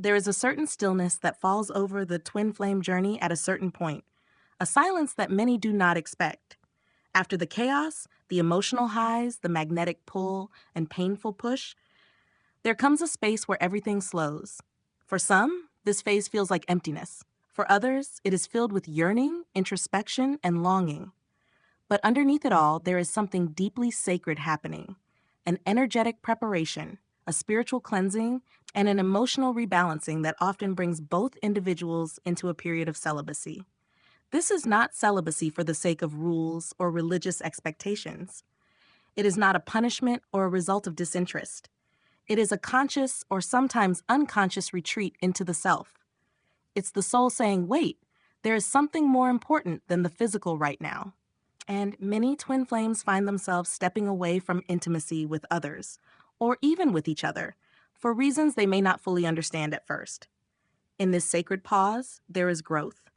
There is a certain stillness that falls over the twin flame journey at a certain point, a silence that many do not expect. After the chaos, the emotional highs, the magnetic pull, and painful push, there comes a space where everything slows. For some, this phase feels like emptiness. For others, it is filled with yearning, introspection, and longing. But underneath it all, there is something deeply sacred happening, an energetic preparation, a spiritual cleansing, and an emotional rebalancing that often brings both individuals into a period of celibacy. This is not celibacy for the sake of rules or religious expectations. It is not a punishment or a result of disinterest. It is a conscious or sometimes unconscious retreat into the self. It's the soul saying, wait, there is something more important than the physical right now. And many twin flames find themselves stepping away from intimacy with others, or even with each other, for reasons they may not fully understand at first. In this sacred pause, there is growth.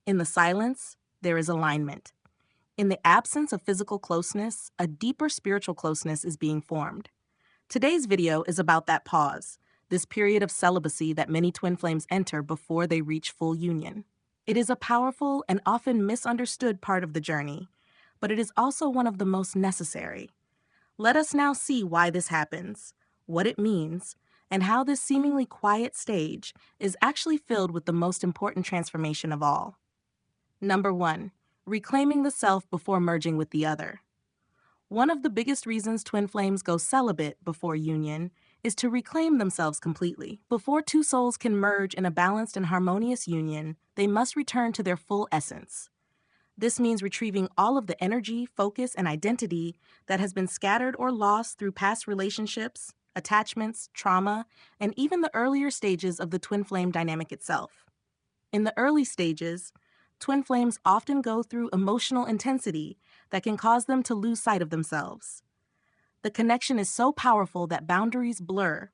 In the silence, there is alignment. In the absence of physical closeness, a deeper spiritual closeness is being formed. Today's video is about that pause, this period of celibacy that many twin flames enter before they reach full union. It is a powerful and often misunderstood part of the journey, but it is also one of the most necessary. Let us now see why this happens, what it means, and how this seemingly quiet stage is actually filled with the most important transformation of all. Number 1. Reclaiming the self before merging with the other. One of the biggest reasons twin flames go celibate before union is to reclaim themselves completely. Before two souls can merge in a balanced and harmonious union, they must return to their full essence. This means retrieving all of the energy, focus, and identity that has been scattered or lost through past relationships, attachments, trauma, and even the earlier stages of the twin flame dynamic itself. In the early stages, twin flames often go through emotional intensity that can cause them to lose sight of themselves. The connection is so powerful that boundaries blur.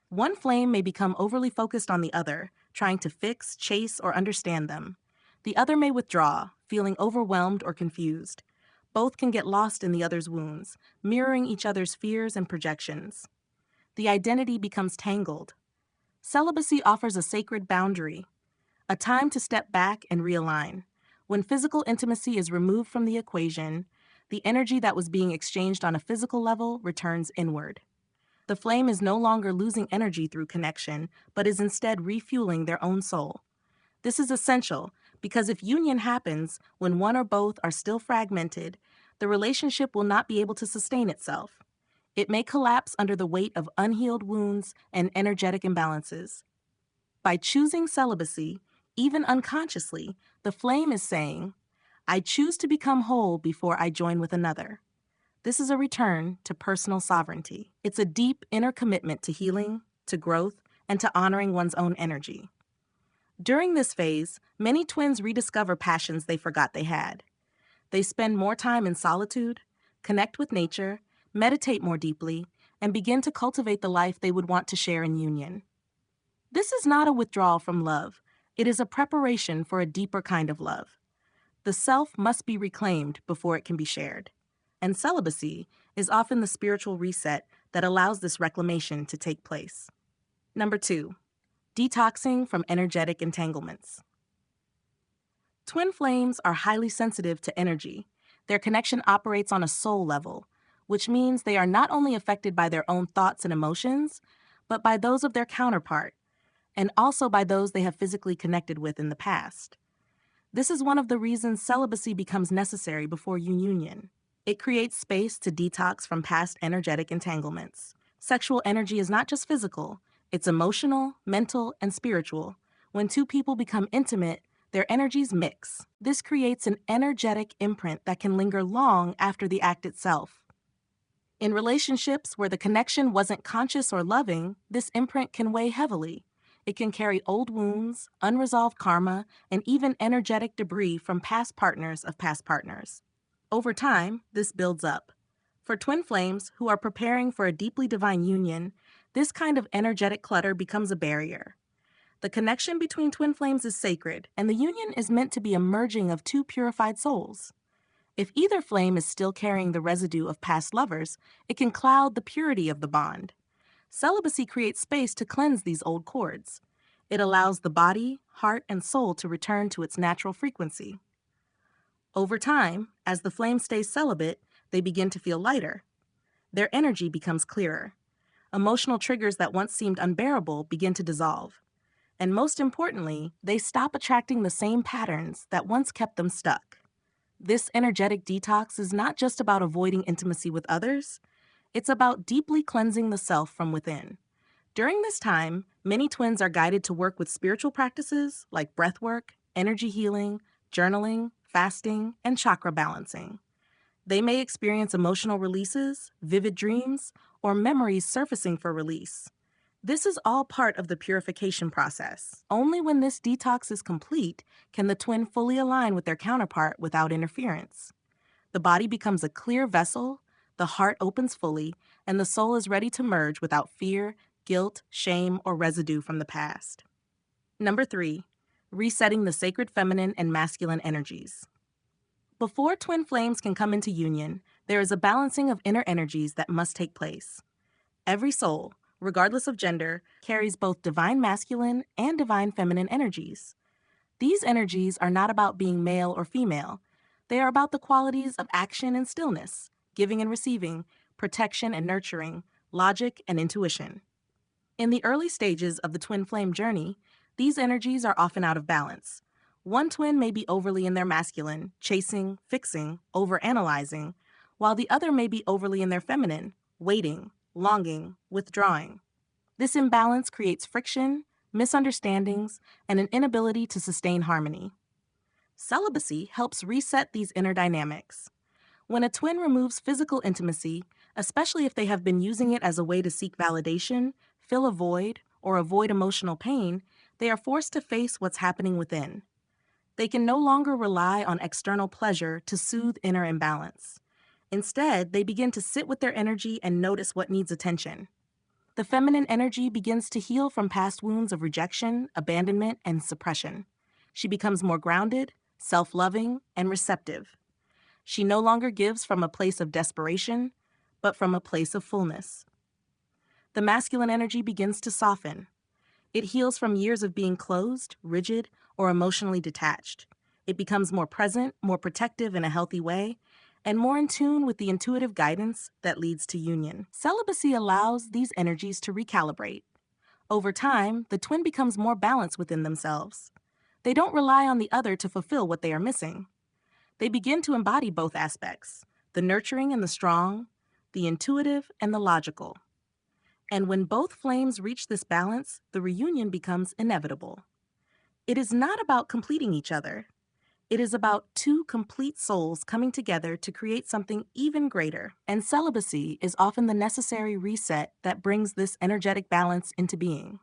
One flame may become overly focused on the other, trying to fix, chase, or understand them. The other may withdraw, feeling overwhelmed or confused. Both can get lost in the other's wounds, mirroring each other's fears and projections. The identity becomes tangled. Celibacy offers a sacred boundary, a time to step back and realign. When physical intimacy is removed from the equation, the energy that was being exchanged on a physical level returns inward. The flame is no longer losing energy through connection, but is instead refueling their own soul. This is essential because if union happens when one or both are still fragmented, the relationship will not be able to sustain itself. It may collapse under the weight of unhealed wounds and energetic imbalances. By choosing celibacy, even unconsciously, the flame is saying, I choose to become whole before I join with another. This is a return to personal sovereignty. It's a deep inner commitment to healing, to growth, and to honoring one's own energy. During this phase, many twins rediscover passions they forgot they had. They spend more time in solitude, connect with nature, meditate more deeply, and begin to cultivate the life they would want to share in union. This is not a withdrawal from love. It is a preparation for a deeper kind of love. The self must be reclaimed before it can be shared. And celibacy is often the spiritual reset that allows this reclamation to take place. Number 2. Detoxing from energetic entanglements. Twin flames are highly sensitive to energy. Their connection operates on a soul level, which means they are not only affected by their own thoughts and emotions, but by those of their counterpart, and also by those they have physically connected with in the past. This is one of the reasons celibacy becomes necessary before union. It creates space to detox from past energetic entanglements. Sexual energy is not just physical, it's emotional, mental, and spiritual. When two people become intimate, their energies mix. This creates an energetic imprint that can linger long after the act itself. In relationships where the connection wasn't conscious or loving, this imprint can weigh heavily. It can carry old wounds, unresolved karma, and even energetic debris from past partners of past partners. Over time, this builds up. For twin flames who are preparing for a deeply divine union, this kind of energetic clutter becomes a barrier. The connection between twin flames is sacred, and the union is meant to be a merging of two purified souls. If either flame is still carrying the residue of past lovers, it can cloud the purity of the bond. Celibacy creates space to cleanse these old cords. It allows the body, heart, and soul to return to its natural frequency. Over time, as the flame stays celibate, they begin to feel lighter. Their energy becomes clearer. Emotional triggers that once seemed unbearable begin to dissolve. And most importantly, they stop attracting the same patterns that once kept them stuck. This energetic detox is not just about avoiding intimacy with others, it's about deeply cleansing the self from within. During this time, many twins are guided to work with spiritual practices like breathwork, energy healing, journaling, fasting, and chakra balancing. They may experience emotional releases, vivid dreams, or memories surfacing for release. This is all part of the purification process. Only when this detox is complete can the twin fully align with their counterpart without interference. The body becomes a clear vessel, the heart opens fully, and the soul is ready to merge without fear, guilt, shame, or residue from the past. Number 3, resetting the sacred feminine and masculine energies. Before twin flames can come into union, there is a balancing of inner energies that must take place. Every soul, regardless of gender, carries both divine masculine and divine feminine energies. These energies are not about being male or female. They are about the qualities of action and stillness, giving and receiving, protection and nurturing, logic and intuition. In the early stages of the twin flame journey, these energies are often out of balance. One twin may be overly in their masculine, chasing, fixing, overanalyzing, while the other may be overly in their feminine, waiting, longing, withdrawing. This imbalance creates friction, misunderstandings, and an inability to sustain harmony. Celibacy helps reset these inner dynamics. When a twin removes physical intimacy, especially if they have been using it as a way to seek validation, fill a void, or avoid emotional pain, they are forced to face what's happening within. They can no longer rely on external pleasure to soothe inner imbalance. Instead, they begin to sit with their energy and notice what needs attention. The feminine energy begins to heal from past wounds of rejection, abandonment, and suppression. She becomes more grounded, self-loving, and receptive. She no longer gives from a place of desperation, but from a place of fullness. The masculine energy begins to soften. It heals from years of being closed, rigid, or emotionally detached. It becomes more present, more protective in a healthy way, and more in tune with the intuitive guidance that leads to union. Celibacy allows these energies to recalibrate. Over time, the twin becomes more balanced within themselves. They don't rely on the other to fulfill what they are missing. They begin to embody both aspects, the nurturing and the strong, the intuitive and the logical. And when both flames reach this balance, the reunion becomes inevitable. It is not about completing each other. It is about two complete souls coming together to create something even greater, and celibacy is often the necessary reset that brings this energetic balance into being.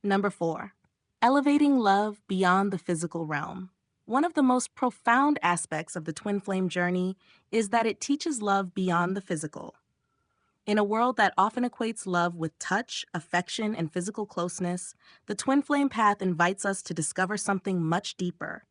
Number 4, elevating love beyond the physical realm. One of the most profound aspects of the twin flame journey is that it teaches love beyond the physical. In a world that often equates love with touch, affection, and physical closeness, the twin flame path invites us to discover something much deeper.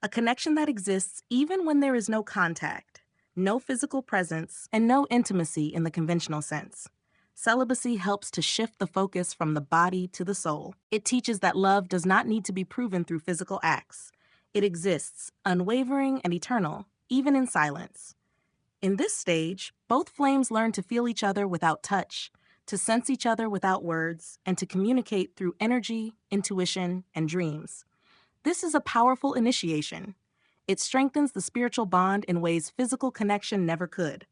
A connection that exists even when there is no contact, no physical presence, and no intimacy in the conventional sense. Celibacy helps to shift the focus from the body to the soul. It teaches that love does not need to be proven through physical acts. It exists, unwavering and eternal, even in silence. In this stage, both flames learn to feel each other without touch, to sense each other without words, and to communicate through energy, intuition, and dreams. This is a powerful initiation. It strengthens the spiritual bond in ways physical connection never could.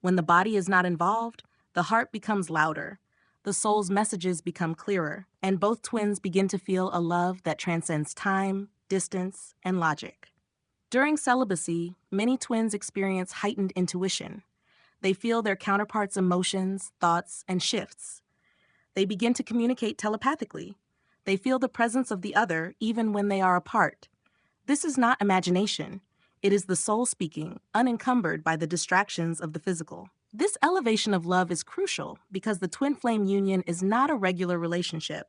When the body is not involved, the heart becomes louder, the soul's messages become clearer, and both twins begin to feel a love that transcends time, distance, and logic. During celibacy, many twins experience heightened intuition. They feel their counterparts' emotions, thoughts, and shifts. They begin to communicate telepathically. They feel the presence of the other even when they are apart. This is not imagination. It is the soul speaking, unencumbered by the distractions of the physical. This elevation of love is crucial because the twin flame union is not a regular relationship.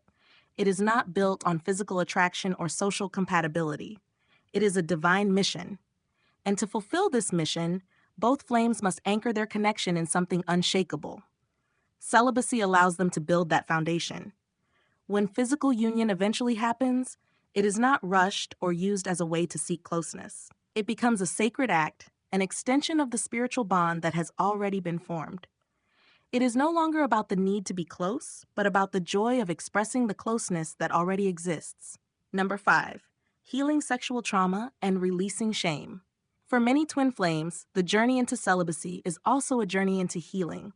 It is not built on physical attraction or social compatibility. It is a divine mission. And to fulfill this mission, both flames must anchor their connection in something unshakable. Celibacy allows them to build that foundation. When physical union eventually happens, it is not rushed or used as a way to seek closeness. It becomes a sacred act, an extension of the spiritual bond that has already been formed. It is no longer about the need to be close, but about the joy of expressing the closeness that already exists. Number 5, healing sexual trauma and releasing shame. For many twin flames, the journey into celibacy is also a journey into healing,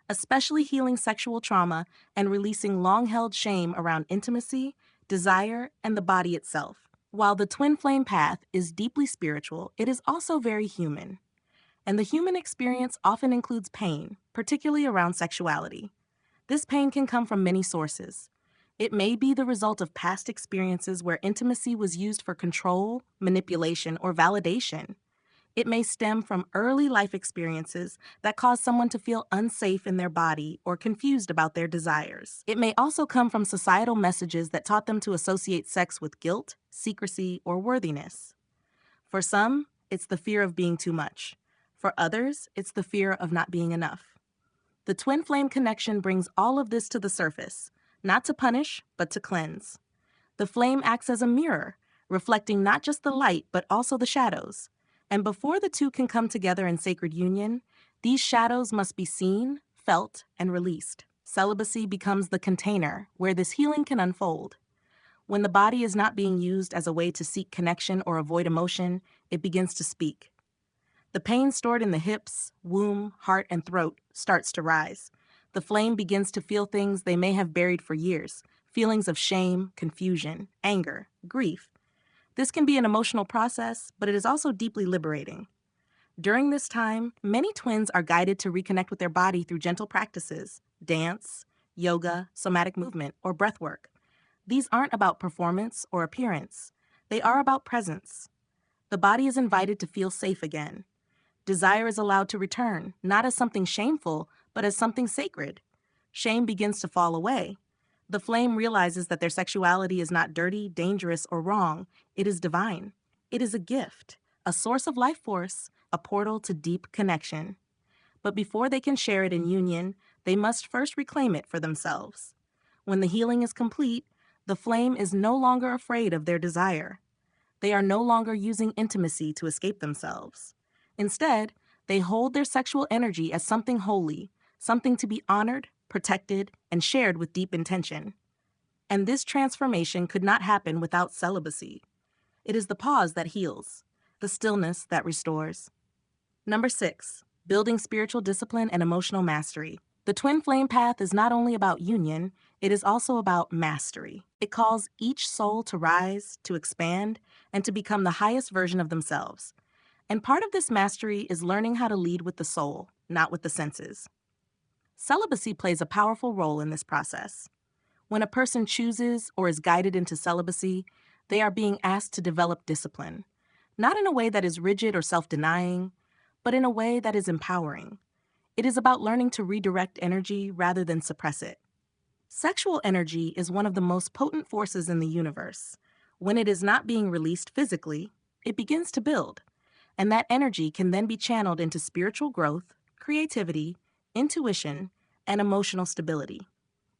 especially healing sexual trauma and releasing long-held shame around intimacy, desire, and the body itself. While the twin flame path is deeply spiritual, it is also very human. And the human experience often includes pain, particularly around sexuality. This pain can come from many sources. It may be the result of past experiences where intimacy was used for control, manipulation, or validation. It may stem from early life experiences that cause someone to feel unsafe in their body or confused about their desires. It may also come from societal messages that taught them to associate sex with guilt, secrecy, or worthiness. For some, it's the fear of being too much. For others, it's the fear of not being enough. The twin flame connection brings all of this to the surface, not to punish, but to cleanse. The flame acts as a mirror, reflecting not just the light, but also the shadows. And before the two can come together in sacred union, these shadows must be seen, felt, and released. Celibacy becomes the container where this healing can unfold. When the body is not being used as a way to seek connection or avoid emotion, it begins to speak. The pain stored in the hips, womb, heart, and throat starts to rise. The flame begins to feel things they may have buried for years, feelings of shame, confusion, anger, grief. This can be an emotional process, but it is also deeply liberating. During this time, many twins are guided to reconnect with their body through gentle practices, dance, yoga, somatic movement, or breath work. These aren't about performance or appearance. They are about presence. The body is invited to feel safe again. Desire is allowed to return, not as something shameful, but as something sacred. Shame begins to fall away. The flame realizes that their sexuality is not dirty, dangerous, or wrong. It is divine. It is a gift, a source of life force, a portal to deep connection. But before they can share it in union, they must first reclaim it for themselves. When the healing is complete, the flame is no longer afraid of their desire. They are no longer using intimacy to escape themselves. Instead, they hold their sexual energy as something holy, something to be honored, protected, and shared with deep intention. And this transformation could not happen without celibacy. It is the pause that heals, the stillness that restores. Number 6, building spiritual discipline and emotional mastery. The twin flame path is not only about union, it is also about mastery. It calls each soul to rise, to expand, and to become the highest version of themselves. And part of this mastery is learning how to lead with the soul, not with the senses. Celibacy plays a powerful role in this process. When a person chooses or is guided into celibacy, they are being asked to develop discipline, not in a way that is rigid or self-denying, but in a way that is empowering. It is about learning to redirect energy rather than suppress it. Sexual energy is one of the most potent forces in the universe. When it is not being released physically, it begins to build, and that energy can then be channeled into spiritual growth, creativity, intuition, and emotional stability.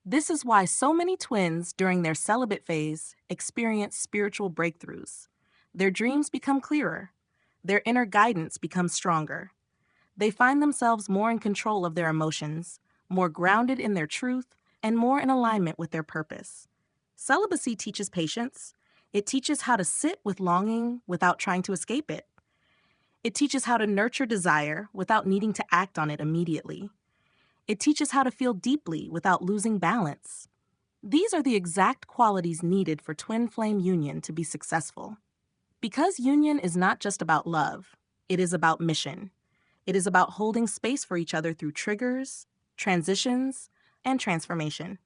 This is why so many twins during their celibate phase experience spiritual breakthroughs. Their dreams become clearer. Their inner guidance becomes stronger. They find themselves more in control of their emotions, more grounded in their truth, and more in alignment with their purpose. Celibacy teaches patience. It teaches how to sit with longing without trying to escape it. It teaches how to nurture desire without needing to act on it immediately. It teaches how to feel deeply without losing balance. These are the exact qualities needed for twin flame union to be successful. Because union is not just about love, it is about mission. It is about holding space for each other through triggers, transitions, and transformation.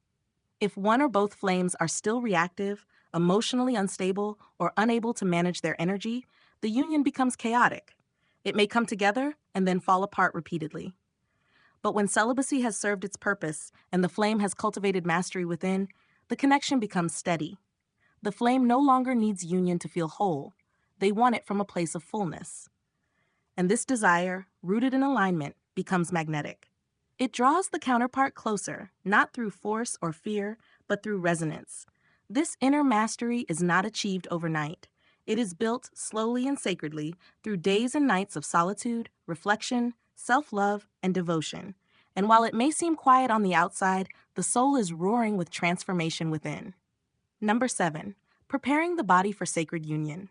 If one or both flames are still reactive, emotionally unstable, or unable to manage their energy, the union becomes chaotic. It may come together and then fall apart repeatedly. But when celibacy has served its purpose and the flame has cultivated mastery within, the connection becomes steady. The flame no longer needs union to feel whole. They want it from a place of fullness. And this desire, rooted in alignment, becomes magnetic. It draws the counterpart closer, not through force or fear, but through resonance. This inner mastery is not achieved overnight. It is built slowly and sacredly through days and nights of solitude, reflection, self-love, and devotion. And while it may seem quiet on the outside, the soul is roaring with transformation within. Number 7. Preparing the body for sacred union.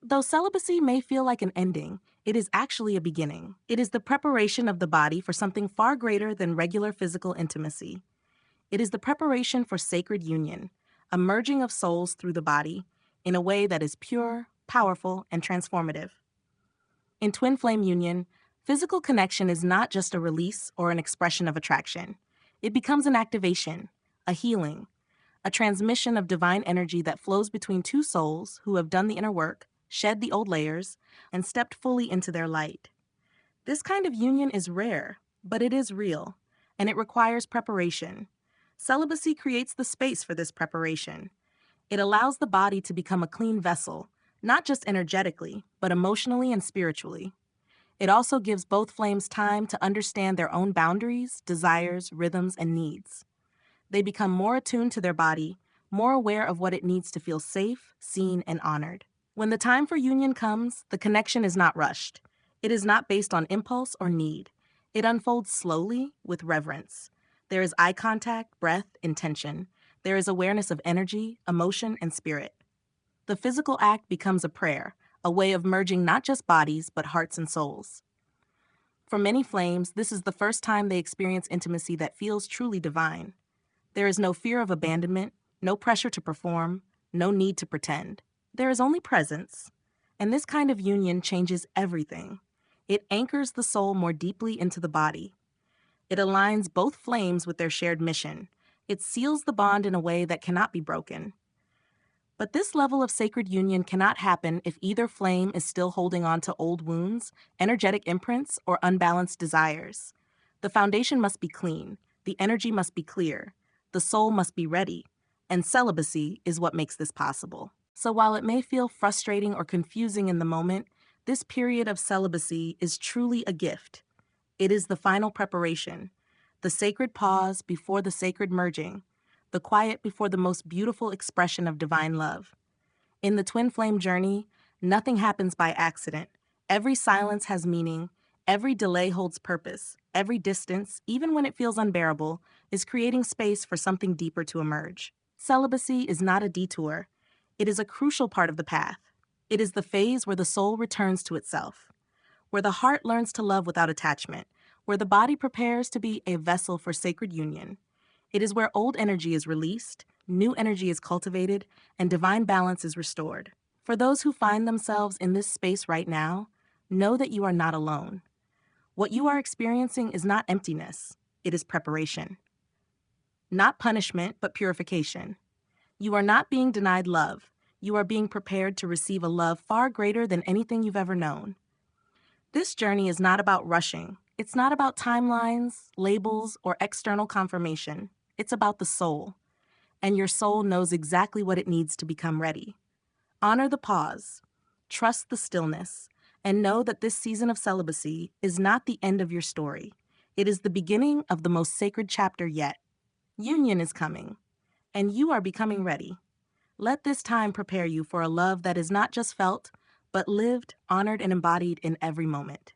Though celibacy may feel like an ending, it is actually a beginning. It is the preparation of the body for something far greater than regular physical intimacy. It is the preparation for sacred union, a merging of souls through the body in a way that is pure, powerful, and transformative. In twin flame union, physical connection is not just a release or an expression of attraction. It becomes an activation, a healing, a transmission of divine energy that flows between two souls who have done the inner work, shed the old layers, and stepped fully into their light. This kind of union is rare, but it is real, and it requires preparation. Celibacy creates the space for this preparation. It allows the body to become a clean vessel, not just energetically, but emotionally and spiritually. It also gives both flames time to understand their own boundaries, desires, rhythms, and needs. They become more attuned to their body, more aware of what it needs to feel safe, seen, and honored. When the time for union comes, the connection is not rushed. It is not based on impulse or need. It unfolds slowly with reverence. There is eye contact, breath, intention. There is awareness of energy, emotion, and spirit. The physical act becomes a prayer, a way of merging not just bodies, but hearts and souls. For many flames, this is the first time they experience intimacy that feels truly divine. There is no fear of abandonment, no pressure to perform, no need to pretend. There is only presence, and this kind of union changes everything. It anchors the soul more deeply into the body. It aligns both flames with their shared mission. It seals the bond in a way that cannot be broken. But this level of sacred union cannot happen if either flame is still holding on to old wounds, energetic imprints, or unbalanced desires. The foundation must be clean, the energy must be clear, the soul must be ready, and celibacy is what makes this possible. So while it may feel frustrating or confusing in the moment, this period of celibacy is truly a gift. It is the final preparation, the sacred pause before the sacred merging, the quiet before the most beautiful expression of divine love. In the twin flame journey, nothing happens by accident. Every silence has meaning, every delay holds purpose, every distance, even when it feels unbearable, is creating space for something deeper to emerge. Celibacy is not a detour. It is a crucial part of the path. It is the phase where the soul returns to itself, where the heart learns to love without attachment, where the body prepares to be a vessel for sacred union. It is where old energy is released, new energy is cultivated, and divine balance is restored. For those who find themselves in this space right now, know that you are not alone. What you are experiencing is not emptiness, it is preparation. Not punishment, but purification. You are not being denied love. You are being prepared to receive a love far greater than anything you've ever known. This journey is not about rushing. It's not about timelines, labels, or external confirmation. It's about the soul. And your soul knows exactly what it needs to become ready. Honor the pause. Trust the stillness. And know that this season of celibacy is not the end of your story. It is the beginning of the most sacred chapter yet. Union is coming, and you are becoming ready. Let this time prepare you for a love that is not just felt, but lived, honored, and embodied in every moment.